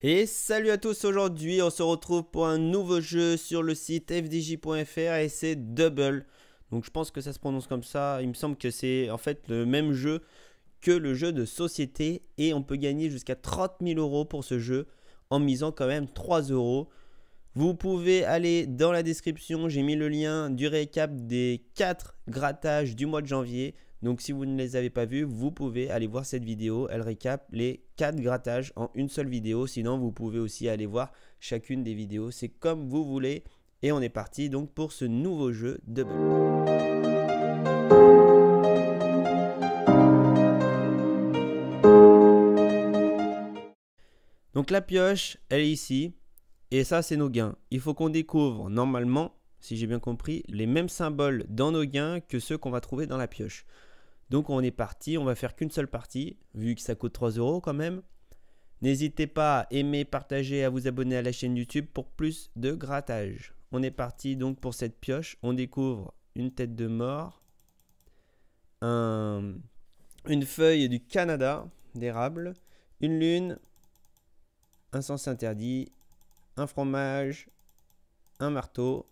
Et salut à tous, aujourd'hui on se retrouve pour un nouveau jeu sur le site fdj.fr et c'est Double. Donc je pense que ça se prononce comme ça, il me semble que c'est en fait le même jeu que le jeu de société et on peut gagner jusqu'à 30 000 euros pour ce jeu en misant quand même 3 euros. Vous pouvez aller dans la description, j'ai mis le lien du récap des 4 grattages du mois de janvier. Donc si vous ne les avez pas vus, vous pouvez aller voir cette vidéo. Elle récap les 4 grattages en une seule vidéo. Sinon, vous pouvez aussi aller voir chacune des vidéos. C'est comme vous voulez. Et on est parti donc pour ce nouveau jeu Double. Donc la pioche, elle est ici. Et ça, c'est nos gains. Il faut qu'on découvre normalement, si j'ai bien compris, les mêmes symboles dans nos gains que ceux qu'on va trouver dans la pioche. Donc on est parti, on va faire qu'une seule partie, vu que ça coûte 3 euros quand même. N'hésitez pas à aimer, partager, à vous abonner à la chaîne YouTube pour plus de grattage. On est parti donc pour cette pioche. On découvre une tête de mort, une feuille du Canada, d'érable, une lune, un sens interdit, un fromage, un marteau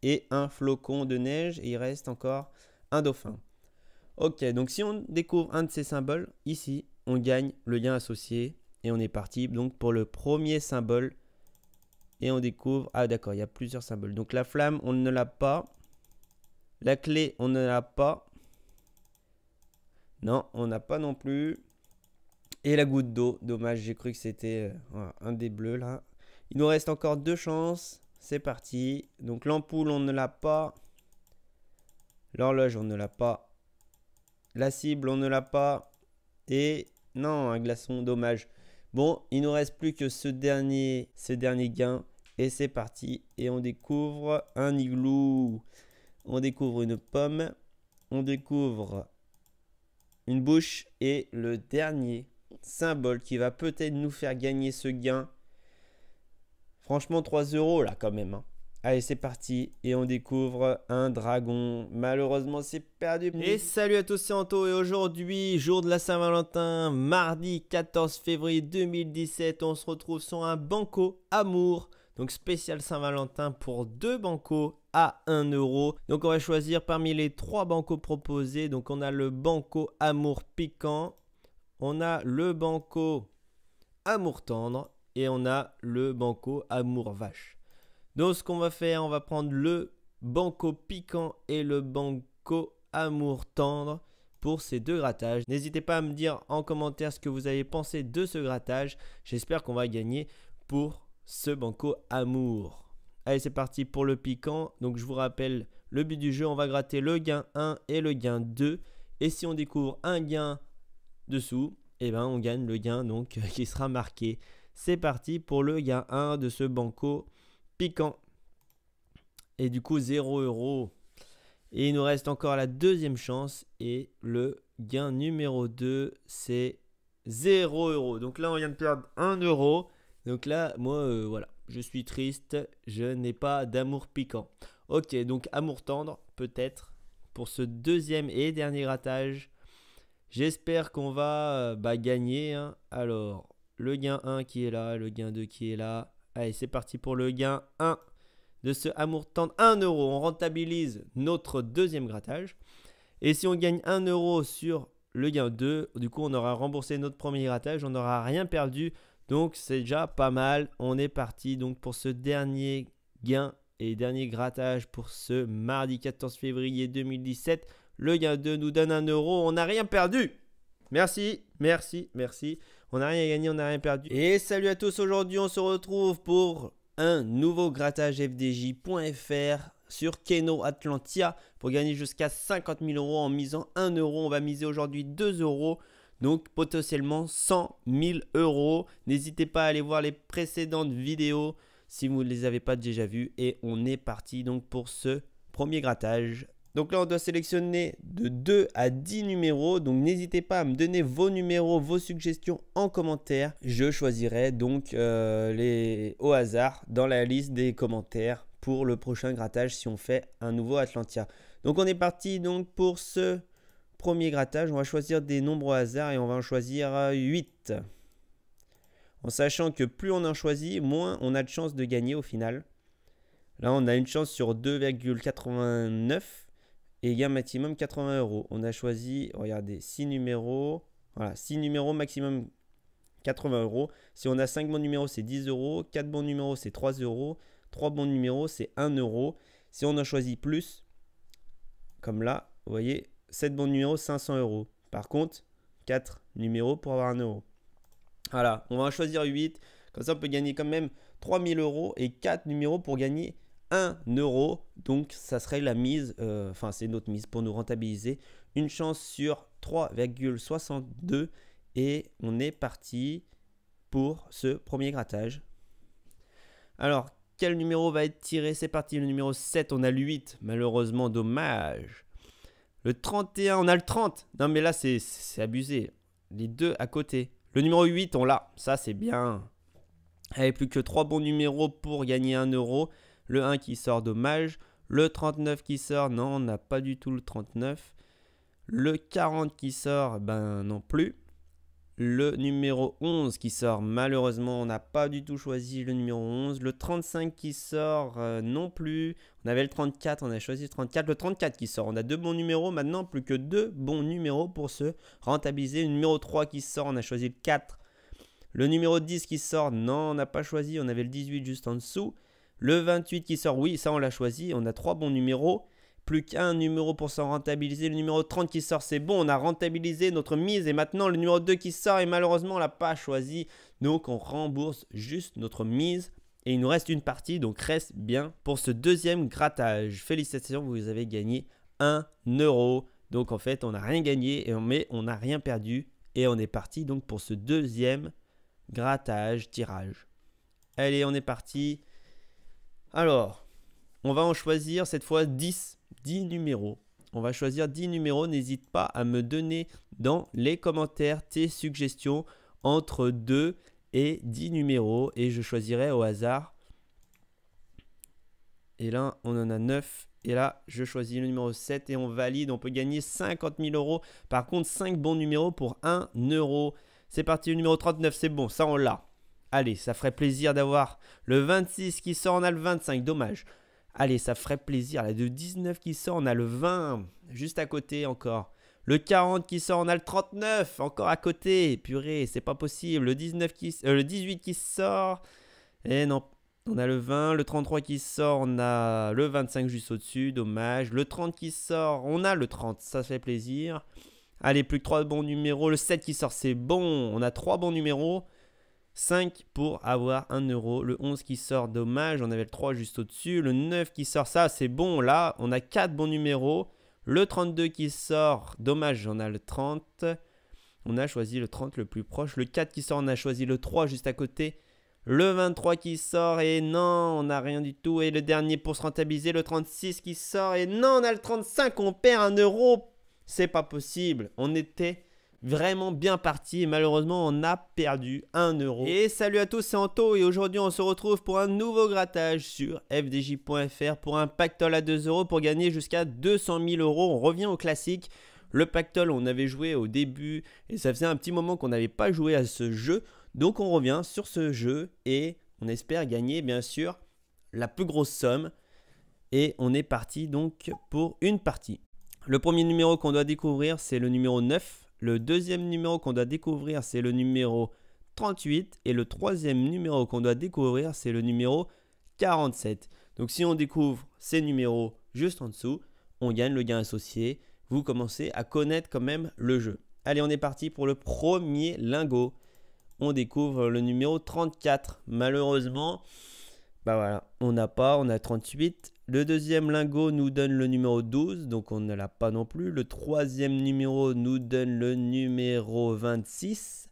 et un flocon de neige. Et il reste encore un dauphin. Ok, donc si on découvre un de ces symboles, ici, on gagne le lien associé. Et on est parti donc pour le premier symbole. Et on découvre... Ah d'accord, il y a plusieurs symboles. Donc la flamme, on ne l'a pas. La clé, on ne l'a pas. Non, on n'a pas non plus. Et la goutte d'eau. Dommage, j'ai cru que c'était un des bleus là. Il nous reste encore 2 chances. C'est parti. Donc l'ampoule, on ne l'a pas. L'horloge, on ne l'a pas. La cible, on ne l'a pas. Et non, un glaçon, dommage. Bon, il nous reste plus que ce dernier gain. Et c'est parti. Et on découvre un igloo. On découvre une pomme. On découvre une bouche. Et le dernier symbole qui va peut-être nous faire gagner ce gain. Franchement, 3 euros là quand même. Allez, c'est parti. Et on découvre un dragon. Malheureusement, c'est perdu. Et salut à tous, c'est Anto. Et aujourd'hui, jour de la Saint-Valentin, mardi 14 février 2017, on se retrouve sur un banco amour. Donc spécial Saint-Valentin pour 2 bancos à 1 euro. Donc on va choisir parmi les 3 bancos proposés. Donc on a le banco amour piquant. On a le banco amour tendre. Et on a le banco amour vache. Donc ce qu'on va faire, on va prendre le banco piquant et le banco amour tendre pour ces 2 grattages. N'hésitez pas à me dire en commentaire ce que vous avez pensé de ce grattage. J'espère qu'on va gagner pour ce banco amour. Allez, c'est parti pour le piquant. Donc je vous rappelle le but du jeu, on va gratter le gain 1 et le gain 2. Et si on découvre un gain dessous, eh ben on gagne le gain donc qui sera marqué. C'est parti pour le gain 1 de ce banco piquant. Et du coup 0 euros. Et il nous reste encore la deuxième chance. Et le gain numéro 2, c'est 0 euros. Donc là, on vient de perdre 1 euro. Donc là, moi, voilà, je suis triste. Je n'ai pas d'amour piquant. Ok, donc amour tendre, peut-être, pour ce deuxième et dernier grattage. J'espère qu'on va gagner. Hein. Alors, le gain 1 qui est là, le gain 2 qui est là. Allez, c'est parti pour le gain 1 de ce amour tendre. 1 euro, on rentabilise notre deuxième grattage. Et si on gagne 1 euro sur le gain 2, du coup, on aura remboursé notre premier grattage. On n'aura rien perdu. Donc, c'est déjà pas mal. On est parti donc pour ce dernier gain et dernier grattage pour ce mardi 14 février 2017. Le gain 2 nous donne 1 euro. On n'a rien perdu. Merci, merci, merci. On n'a rien gagné, on n'a rien perdu. Et salut à tous, aujourd'hui on se retrouve pour un nouveau grattage fdj.fr sur Keno Atlantia pour gagner jusqu'à 50 000 euros en misant 1 euro. On va miser aujourd'hui 2 euros, donc potentiellement 100 000 euros. N'hésitez pas à aller voir les précédentes vidéos si vous ne les avez pas déjà vues. Et on est parti donc pour ce premier grattage. Donc là, on doit sélectionner de 2 à 10 numéros. Donc n'hésitez pas à me donner vos numéros, vos suggestions en commentaire. Je choisirai donc au hasard dans la liste des commentaires pour le prochain grattage si on fait un nouveau Atlantia. Donc on est parti donc pour ce premier grattage. On va choisir des nombres au hasard et on va en choisir 8. En sachant que plus on en choisit, moins on a de chances de gagner au final. Là, on a une chance sur 2,89 et gain maximum 80 €. On a choisi, regardez, 6 numéros. Voilà, 6 numéros maximum 80 €. Si on a 5 bons numéros, c'est 10 €. 4 bons numéros, c'est 3 €. 3 bons numéros, c'est 1 €. Si on en choisit plus, comme là, vous voyez, 7 bons numéros, 500 €. Par contre, 4 numéros pour avoir 1 €. Voilà, on va en choisir 8. Comme ça, on peut gagner quand même 3000 € et 4 numéros pour gagner 1 €. Donc, ça serait la mise, enfin, c'est notre mise pour nous rentabiliser. Une chance sur 3,62 et on est parti pour ce premier grattage. Alors, quel numéro va être tiré? C'est parti, le numéro 7, on a le 8, malheureusement, dommage. Le 31, on a le 30. Non, mais là, c'est abusé. Les deux à côté. Le numéro 8, on l'a. Ça, c'est bien. Allez, plus que 3 bons numéros pour gagner 1 €. Le 1 qui sort, dommage. Le 39 qui sort, non, on n'a pas du tout le 39. Le 40 qui sort, ben non plus. Le numéro 11 qui sort, malheureusement, on n'a pas du tout choisi le numéro 11. Le 35 qui sort, non plus. On avait le 34, on a choisi le 34. Le 34 qui sort, on a 2 bons numéros. Maintenant, plus que 2 bons numéros pour se rentabiliser. Le numéro 3 qui sort, on a choisi le 4. Le numéro 10 qui sort, non, on n'a pas choisi. On avait le 18 juste en dessous. Le 28 qui sort, oui, ça on l'a choisi. On a 3 bons numéros. Plus qu'un numéro pour s'en rentabiliser. Le numéro 30 qui sort, c'est bon. On a rentabilisé notre mise. Et maintenant, le numéro 2 qui sort. Et malheureusement, on ne l'a pas choisi. Donc, on rembourse juste notre mise. Et il nous reste une partie. Donc, reste bien pour ce deuxième grattage. Félicitations, vous avez gagné 1 €. Donc, en fait, on n'a rien gagné. Mais on n'a rien perdu. Et on est parti donc pour ce deuxième grattage, tirage. Allez, on est parti. Alors, on va en choisir cette fois 10 numéros. On va choisir 10 numéros. N'hésite pas à me donner dans les commentaires tes suggestions entre 2 et 10 numéros. Et je choisirai au hasard. Et là, on en a 9. Et là, je choisis le numéro 7 et on valide. On peut gagner 50 000 €. Par contre, 5 bons numéros pour 1 €. C'est parti, le numéro 39, c'est bon. Ça, on l'a. Allez, ça ferait plaisir d'avoir le 26 qui sort. On a le 25. Dommage. Allez, ça ferait plaisir. Le 19 qui sort, on a le 20. Juste à côté encore. Le 40 qui sort, on a le 39. Encore à côté. Purée, c'est pas possible. Le 18 qui sort. Et non, on a le 20. Le 33 qui sort, on a le 25 juste au-dessus. Dommage. Le 30 qui sort, on a le 30. Ça fait plaisir. Allez, plus que 3 bons numéros. Le 7 qui sort, c'est bon. On a 3 bons numéros. 5 pour avoir 1 €. Le 11 qui sort, dommage. On avait le 3 juste au-dessus. Le 9 qui sort, ça c'est bon. Là, on a 4 bons numéros. Le 32 qui sort, dommage. On a le 30. On a choisi le 30 le plus proche. Le 4 qui sort, on a choisi le 3 juste à côté. Le 23 qui sort et non, on n'a rien du tout. Et le dernier pour se rentabiliser, le 36 qui sort et non, on a le 35. On perd 1 €. C'est pas possible. On était vraiment bien parti et malheureusement on a perdu 1 €. Et salut à tous, c'est Anto et aujourd'hui on se retrouve pour un nouveau grattage sur fdj.fr pour un pactole à 2 € pour gagner jusqu'à 200 000 €. On revient au classique. Le pactole on avait joué au début et ça faisait un petit moment qu'on n'avait pas joué à ce jeu. Donc on revient sur ce jeu et on espère gagner bien sûr la plus grosse somme. Et on est parti donc pour une partie. Le premier numéro qu'on doit découvrir c'est le numéro 9. Le deuxième numéro qu'on doit découvrir, c'est le numéro 38. Et le troisième numéro qu'on doit découvrir, c'est le numéro 47. Donc si on découvre ces numéros juste en dessous, on gagne le gain associé. Vous commencez à connaître quand même le jeu. Allez, on est parti pour le premier lingot. On découvre le numéro 34. Malheureusement, bah voilà, on n'a pas, on a 38. Le deuxième lingot nous donne le numéro 12, donc on ne l'a pas non plus. Le troisième numéro nous donne le numéro 26.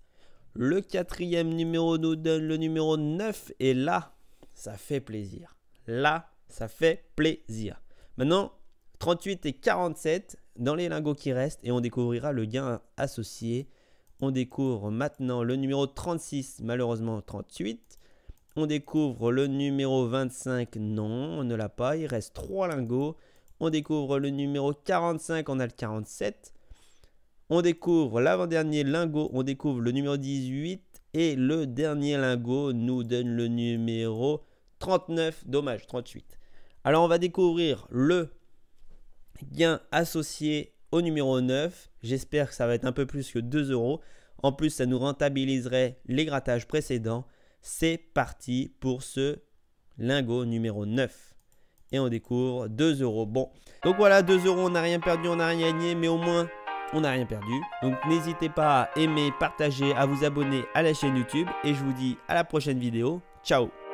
Le quatrième numéro nous donne le numéro 9. Et là, ça fait plaisir. Là, ça fait plaisir. Maintenant, 38 et 47 dans les lingots qui restent et on découvrira le gain associé. On découvre maintenant le numéro 36, malheureusement 38. On découvre le numéro 25, non, on ne l'a pas, il reste 3 lingots. On découvre le numéro 45, on a le 47. On découvre l'avant-dernier lingot, on découvre le numéro 18 Et le dernier lingot nous donne le numéro 39, dommage, 38. Alors on va découvrir le gain associé au numéro 9. J'espère que ça va être un peu plus que 2 euros. En plus, ça nous rentabiliserait les grattages précédents. C'est parti pour ce lingot numéro 9. Et on découvre 2 euros. Bon, donc voilà, 2 euros, on n'a rien perdu, on n'a rien gagné, mais au moins, on n'a rien perdu. Donc n'hésitez pas à aimer, partager, à vous abonner à la chaîne YouTube. Et je vous dis à la prochaine vidéo. Ciao!